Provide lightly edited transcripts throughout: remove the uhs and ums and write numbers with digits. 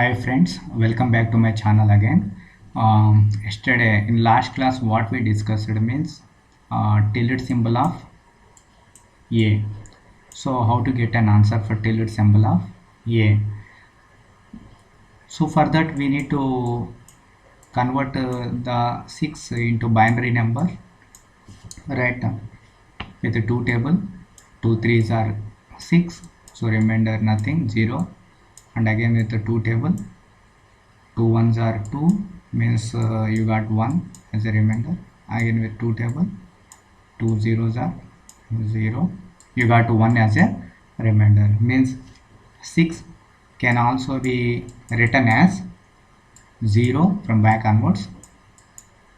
Hi friends, welcome back to my channel again. Yesterday in last class what we discussed means tilde symbol of A. So how to get an answer for tilde symbol of A. So for that we need to convert the 6 into binary number, right? With the two table, 2 3s are 6, so remainder nothing, 0, and again with the two table, 2 ones are 2, means you got 1 as a remainder. Again with 2 table, 2 zeros are 0, you got 1 as a remainder. Means 6 can also be written as 0 from back onwards,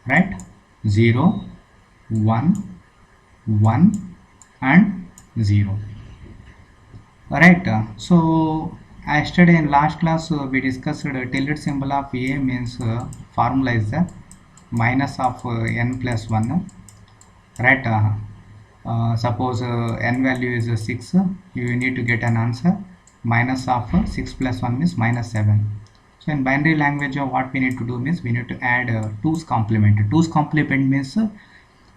right? 0 1 1 and 0. Right. So yesterday in last class we discussed tilde symbol of A means formula is the minus of n plus 1. Right. Suppose n value is 6, you need to get an answer. Minus of 6 plus 1 means minus 7. So in binary language what we need to do means we need to add 2's complement. 2's complement means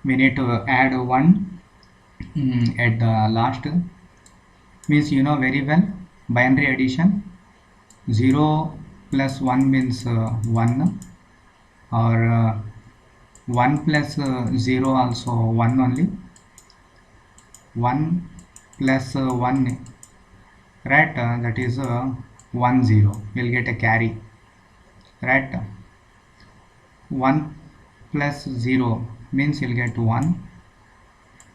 we need to add 1 at the last. Means you know very well binary addition, 0 plus 1 means 1, or 1 plus 0 also 1 only, 1 plus 1, right? That is 1 0, you'll get a carry, right? 1 plus 0 means you'll get 1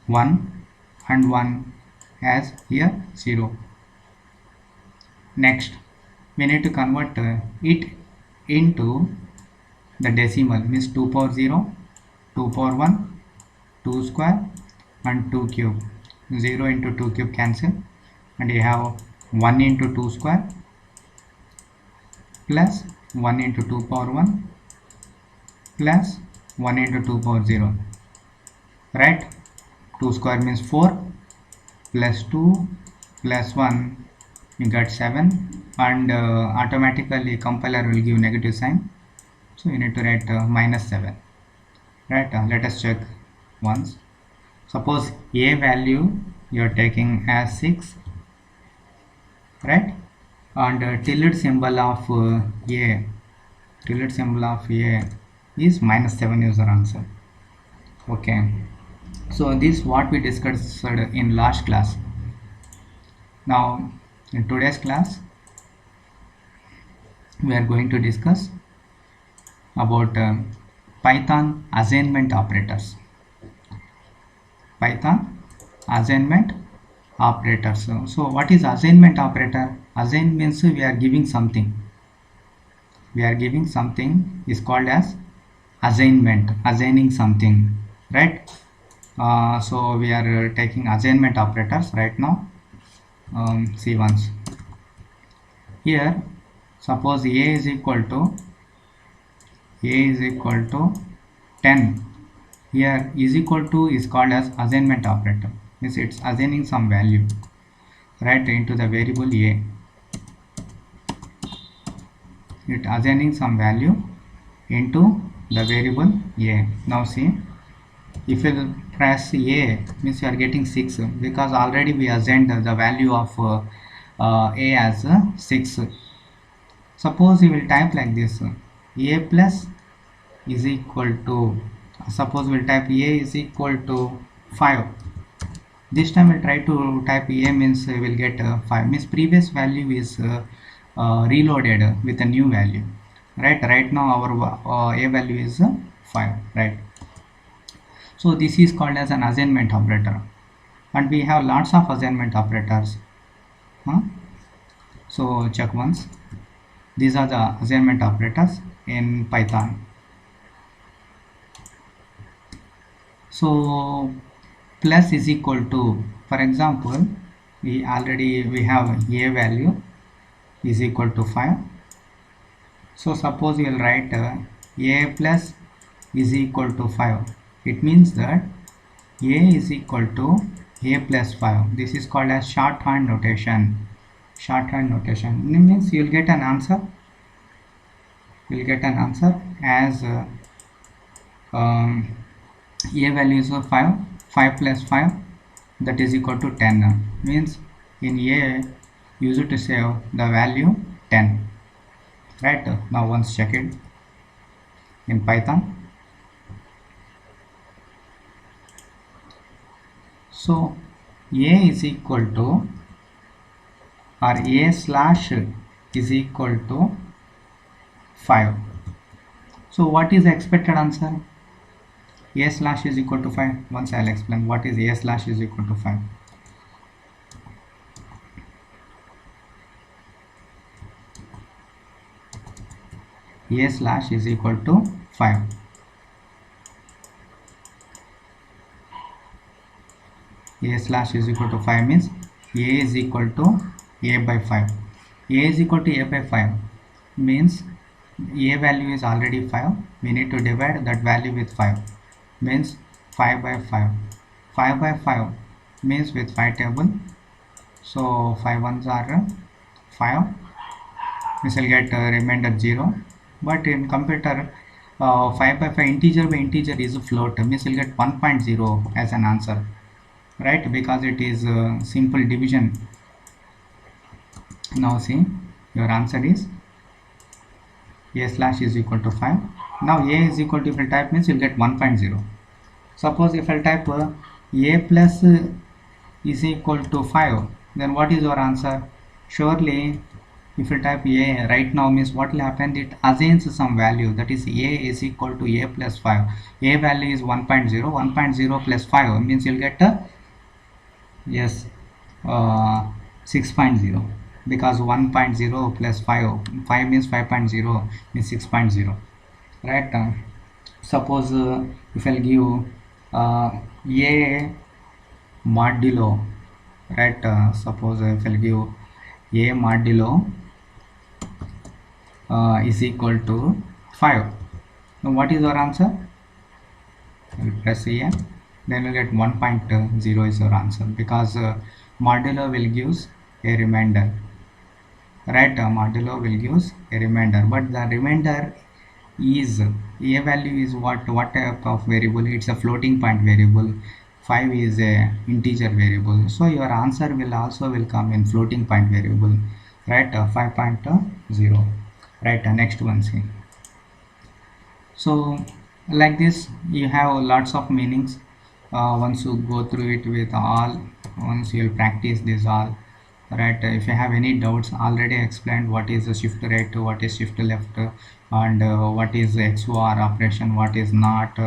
1 and 1 as here 0. Next we need to convert it into the decimal, means 2 power 0, 2 power 1, 2 square and 2 cube. 0 into 2 cube cancel, and you have 1 into 2 square plus 1 into 2 power 1 plus 1 into 2 power 0, right? 2 square means 4 plus 2 plus 1, you got 7, and automatically compiler will give negative sign, so you need to write minus 7, right? Let us check once. Suppose A value you are taking as 6, right? And tilde symbol of A is minus 7 is our answer. Okay, so this is what we discussed in last class. Now in today's class we are going to discuss about Python assignment operators. Python assignment operators. So what is assignment operator? Assign means we are giving something. Is called as assignment, assigning something, right? So we are taking assignment operators right now. See once. Here suppose A is equal to 10. Here is equal to is called as assignment operator, means it's assigning some value, right, into the variable A. It assigning some value into the variable A. Now see, if you press A means you are getting 6, because already we assigned the value of A as 6. Suppose you will type like this, A plus is equal to, suppose we'll type A is equal to 5. This time we'll try to type A means we'll get 5, means previous value is reloaded with a new value, right? Right now our A value is 5, right? So this is called as an assignment operator, and we have lots of assignment operators. So check once. These are the assignment operators in Python. So plus is equal to, for example, we have A value is equal to 5. So suppose you will write A plus is equal to 5. It means that A is equal to A plus 5. This is called as shorthand notation. Shorthand notation means you will get an answer we'll get an answer as um, a value is 5, 5 plus 5 that is equal to 10, means in a use to save the value 10, right? Now once check it in Python. So a is equal to, or a slash is equal to 5. So what is the expected answer? A slash is equal to 5. Once I'll explain what is a slash is equal to 5. A slash is equal to 5. A slash is equal to 5 means a is equal to a by 5. A is equal to a by 5 means a value is already 5. We need to divide that value with 5, means 5 by 5. 5 by 5 means with 5 table. So 5 ones are 5. This will get remainder 0. But in computer, 5 by 5 integer by integer is a float, means we'll get 1.0 as an answer, right? Because it is simple division. Now see, your answer is a slash is equal to 5. Now a is equal to, if I type means you'll get 1.0. Suppose if I type a plus is equal to 5, then what is your answer? Surely if you type a right now means what will happen, it assigns some value, that is a is equal to a plus 5. A value is 1.0. 1.0 plus 5 means you'll get yes 6.0, because 1.0 plus 5 means 5.0 means 6.0, right? Suppose if I'll give a modulo, right? Suppose if I'll give a modulo is equal to 5. Now what is our answer? We'll press here, then we'll get 1.0 is our answer, because modulo will gives a remainder, right? Modulo will gives a remainder, but the remainder is a value is what type of variable? It's a floating point variable. 5 is a integer variable, so your answer will also will come in floating point variable, right? 5.0, right? Next one, see. So like this you have lots of meanings. Once you go through it with all, once you'll practice this all, right? If you have any doubts, already explained what is the shift right, what is shift left, and what is XOR operation, what is not,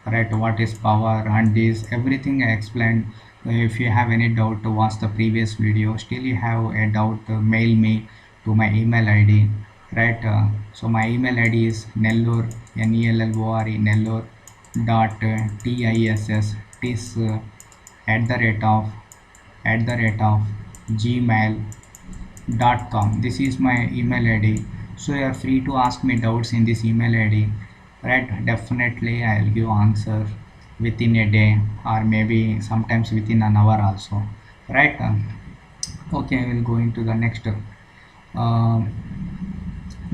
right? What is power, and this everything I explained. If you have any doubt, watch the previous video. Still you have a doubt, mail me to my email ID, right? So my email ID is Nellore, Nellore, Nellore dot tiss at the rate of gmail.com. This is my email id, so you are free to ask me doubts in this email id, right? Definitely I'll give answer within a day, or maybe sometimes within an hour also, right? Okay, we'll go into the next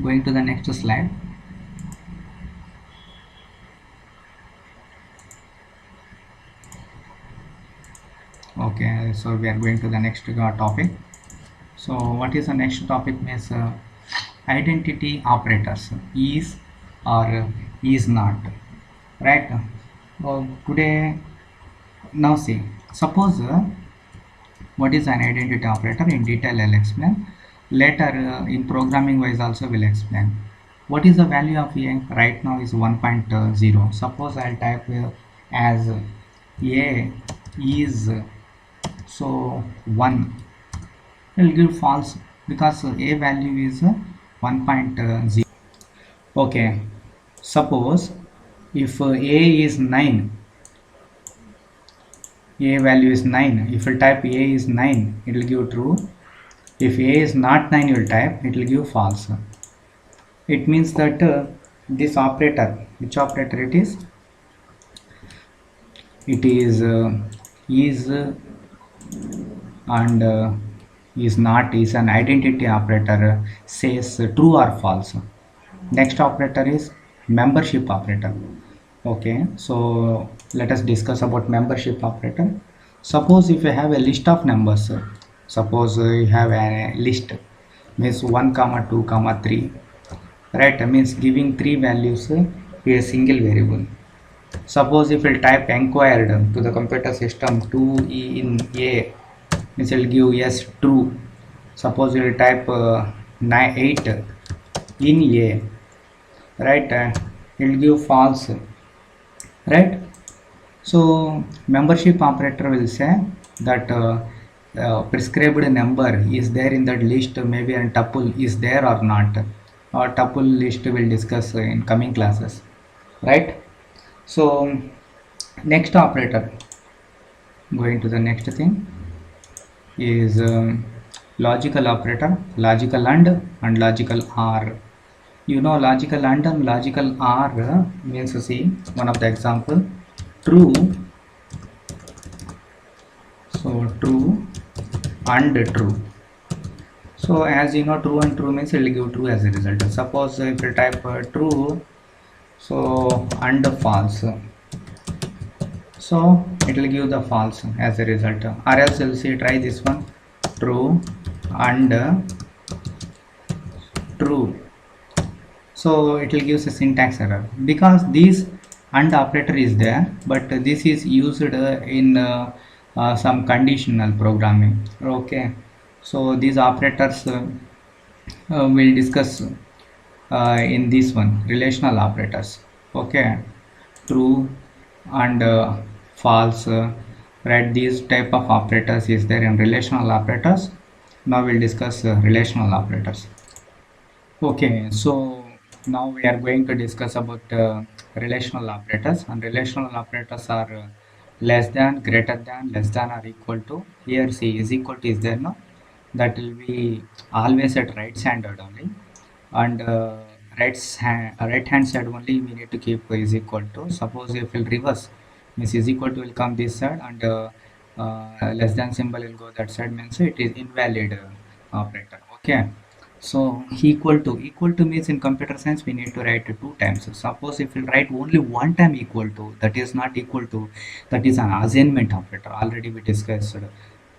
going to the next slide. Okay, so we are going to the next topic. So what is the next topic? Means identity operators, is or is not, right? Today, now see, suppose what is an identity operator in detail I'll explain later. In programming wise also will explain. What is the value of a right now is 1.0. Suppose I'll type as a is so 1, will give false, because a value is 1.0. Okay, suppose if a is 9, a value is 9, if you type a is 9, it will give true. If a is not 9, you will type, it will give false. It means that this operator, which operator it is? It is and is not is an identity operator, says true or false. Next operator is membership operator. Okay, so let us discuss about membership operator. Suppose if you have a list of numbers, suppose you have a list, means 1 comma 2 comma 3, right? Means giving three values to a single variable. Suppose if you type enquired to the computer system 2 in a, means it will give yes true. Suppose you will type 8 in a, right? It will give false, right? So membership operator will say that prescribed number is there in that list, maybe a tuple is there or not. Or tuple list will discuss in coming classes, right? So next operator, going to the next thing is logical operator, logical and logical or. You know logical and logical or means, see one of the example, true. So true and true. So as you know, true and true means it will give true as a result. Suppose if you type true, so and false, so it will give the false as a result. Or else you'll see, try this one, true and true. So it will give a syntax error because this and operator is there, but this is used in some conditional programming. Okay, so these operators we'll discuss in this one, relational operators. Okay, true and false, right? These type of operators is there in relational operators. Now we'll discuss relational operators. Okay, so now we are going to discuss about relational operators, and relational operators are less than, greater than, less than or equal to. Here see is equal to is there, no? That will be always at right handed only, and right hand side only we need to keep is equal to. Suppose if we'll reverse, means is equal to will come this side, and less than symbol will go that side, means it is invalid operator. Okay, so equal to means in computer science we need to write two times. Suppose if we write only one time equal to, that is not equal to, that is an assignment operator. Already we discussed a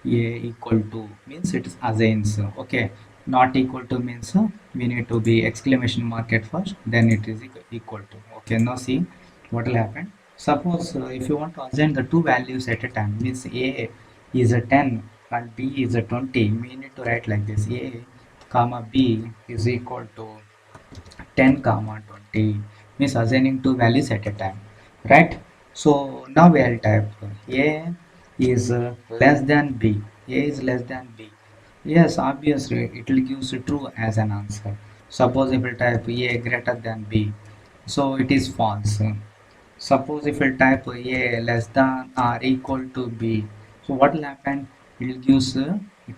equal to means it is assigns. Okay, not equal to means we need to be exclamation mark at first, then it is equal to. Okay, now see what will happen. Suppose if you want to assign the two values at a time, means a is a 10 and b is a 20, we need to write like this, a comma b is equal to 10 comma 20, means assigning two values at a time, right? So now we'll type a is less than b, a is less than b. Yes, obviously it will give true as an answer. Suppose if we type a greater than b, so it is false. Suppose if we type a less than or equal to b, so what will happen? It will give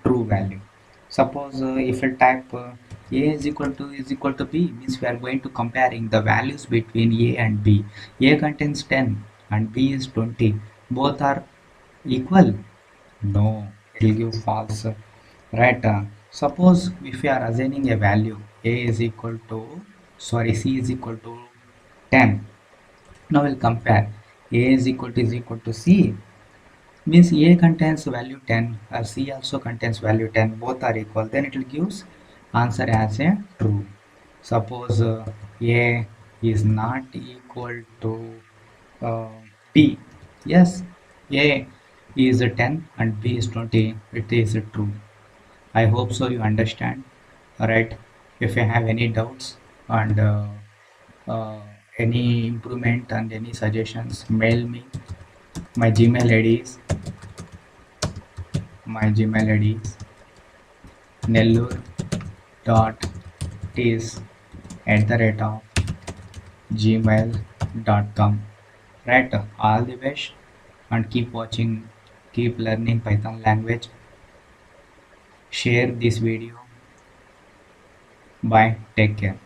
true value. Suppose if we type a is equal to b, means we are going to comparing the values between a and b. A contains 10 and b is 20. Both are equal. No, it will give false. Right. Suppose if we are assigning a value, a is equal to, sorry, c is equal to 10. Now we'll compare. A is equal to c, means a contains value 10 or c also contains value 10, both are equal, then it will gives answer as a true. Suppose a is not equal to uh, b, yes, a is 10 and b is 20, it is true. I hope so you understand. Alright, if you have any doubts and uh, any improvement and any suggestions, mail me. My Gmail ID is my Gmail ID is nellore.tis@gmail.com. Right, all the best and keep watching, keep learning Python language. Share this video. Bye, take care.